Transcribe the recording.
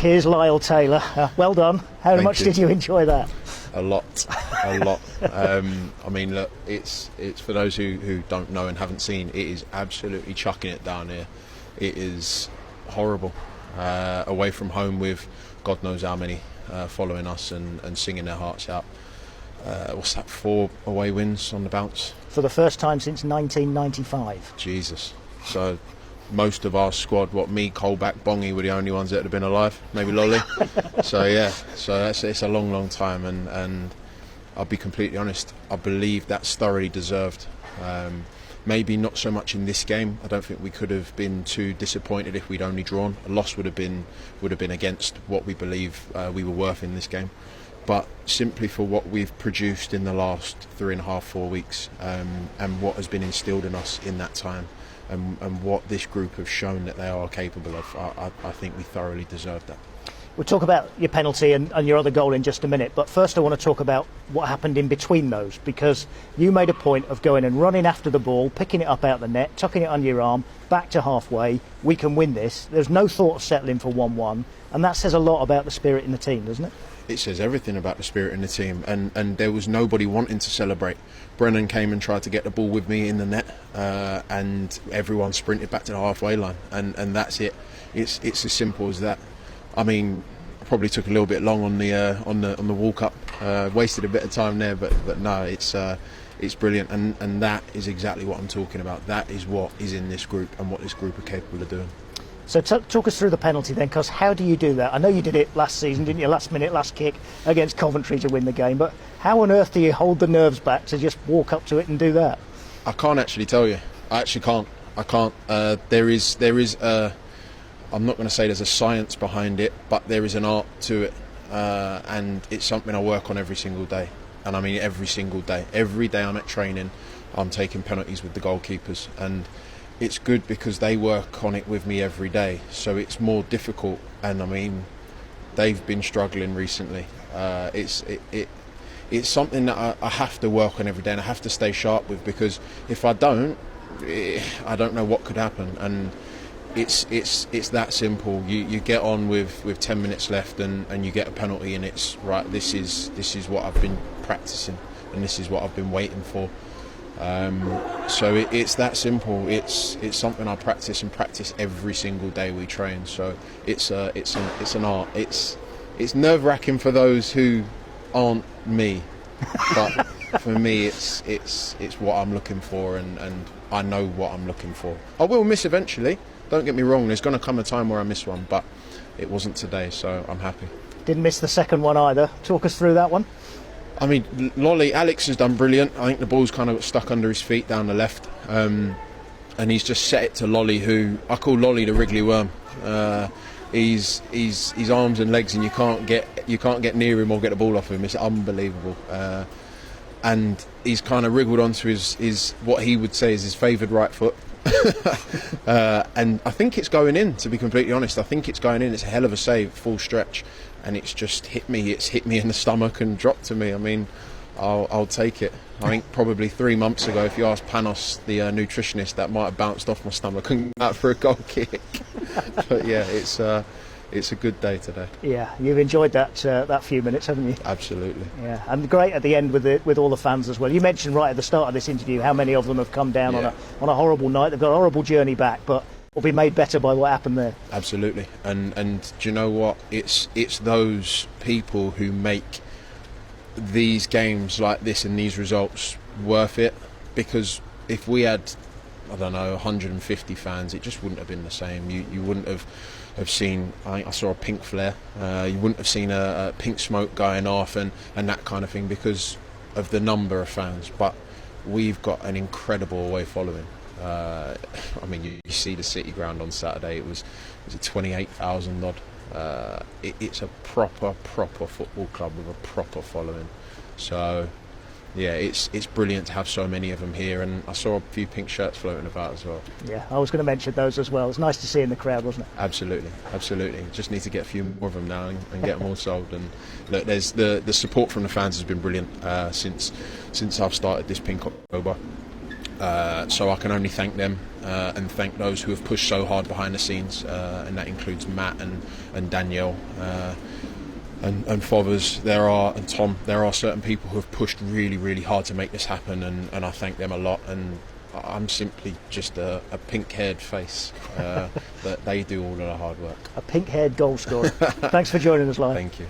Here's Lyle Taylor. Well done. How much did you enjoy that? A lot. I mean, look, it's for those who don't know and haven't seen. It is absolutely chucking it down here. It is horrible. Away from home with God knows how many following us and singing their hearts out. What's that? 4 away wins on the bounce for the first time since 1995. Jesus. So most of our squad, me, Colback, Bongy, were the only ones that have been alive. Maybe Lolly. So it's a long time, and I'll be completely honest, I believe that's thoroughly deserved. Maybe not so much in this game. I don't think we could have been too disappointed if we'd only drawn. A loss would have been against what we believe we were worth in this game. But simply for what we've produced in the last 3.5-4 weeks, and what has been instilled in us in that time, and what this group have shown that they are capable of, I think we thoroughly deserve that. We'll talk about your penalty and your other goal in just a minute, but first I want to talk about what happened in between those, because you made a point of going and running after the ball, picking it up out the net, tucking it under your arm, back to halfway. We can win this. There's no thought of settling for 1-1, and that says a lot about the spirit in the team, doesn't it? It says everything about the spirit in the team, and there was nobody wanting to celebrate. Brennan came and tried to get the ball with me in the net, and everyone sprinted back to the halfway line, and that's it. It's as simple as that. I mean, I probably took a little bit long on the walk up, wasted a bit of time there, but no, it's brilliant, and that is exactly what I'm talking about. That is what is in this group and what this group are capable of doing. So talk us through the penalty then, because how do you do that? I know you did it last season, didn't you? Last minute, last kick against Coventry to win the game, but how on earth do you hold the nerves back to just walk up to it and do that? I can't actually tell you. I actually can't. I can't. There is a, I'm not going to say there's a science behind it, but there is an art to it, and it's something I work on every single day. And I mean every single day. Every day I'm at training, I'm taking penalties with the goalkeepers, and it's good because they work on it with me every day, so it's more difficult. And I mean, they've been struggling recently. It's something that I have to work on every day, and I have to stay sharp with, because if I don't know what could happen. And it's that simple. You get on with 10 minutes left, and you get a penalty, and it's right. This is what I've been practicing, and this is what I've been waiting for. So it's that simple. It's something I practice every single day we train. So it's an art. It's nerve-wracking for those who aren't me, but for me it's what I'm looking for, and I know what I'm looking for. I will miss eventually. Don't get me wrong. There's going to come a time where I miss one, but it wasn't today, so I'm happy. Didn't miss the second one either. Talk us through that one. I mean, Alex has done brilliant. I think the ball's kind of got stuck under his feet down the left, and he's just set it to Lolly, who I call Lolly the Wrigley Worm. He's arms and legs, and you can't get near him or get the ball off him. It's unbelievable. And he's kind of wriggled onto his what he would say is his favoured right foot. And I think it's going in, to be completely honest. I think it's going in. It's a hell of a save, full stretch, and it's just hit me. It's hit me in the stomach and dropped to me. I mean, I'll take it. I think probably 3 months ago, if you asked Panos, the nutritionist, that might have bounced off my stomach and out for a goal kick. But yeah, it's a good day today. Yeah, you've enjoyed that few minutes, haven't you? Absolutely. Yeah, and great at the end with all the fans as well. You mentioned right at the start of this interview how many of them have come down on a horrible night. They've got a horrible journey back, but will be made better by what happened there. Absolutely. And do you know what? It's those people who make these games like this and these results worth it, because if we had, I don't know, 150 fans, it just wouldn't have been the same. You wouldn't have seen, I think I saw a pink flare, you wouldn't have seen a pink smoke going off and that kind of thing, because of the number of fans. But we've got an incredible away following. I mean, you see the City ground on Saturday, it was 28,000 odd. It's a proper football club with a proper following. So yeah, it's brilliant to have so many of them here, and I saw a few pink shirts floating about as well. Yeah, I was going to mention those as well. It's nice to see in the crowd, wasn't it? Absolutely. Just need to get a few more of them now and get them all sold. And look, there's the support from the fans has been brilliant since I've started this Pink October. So I can only thank them and thank those who have pushed so hard behind the scenes, and that includes Matt and Danielle and Fothers. And Tom. There are certain people who have pushed really, really hard to make this happen, and I thank them a lot. And I'm simply just a pink-haired face that they do all of the hard work. A pink-haired goal scorer. Thanks for joining us, Lyle. Thank you.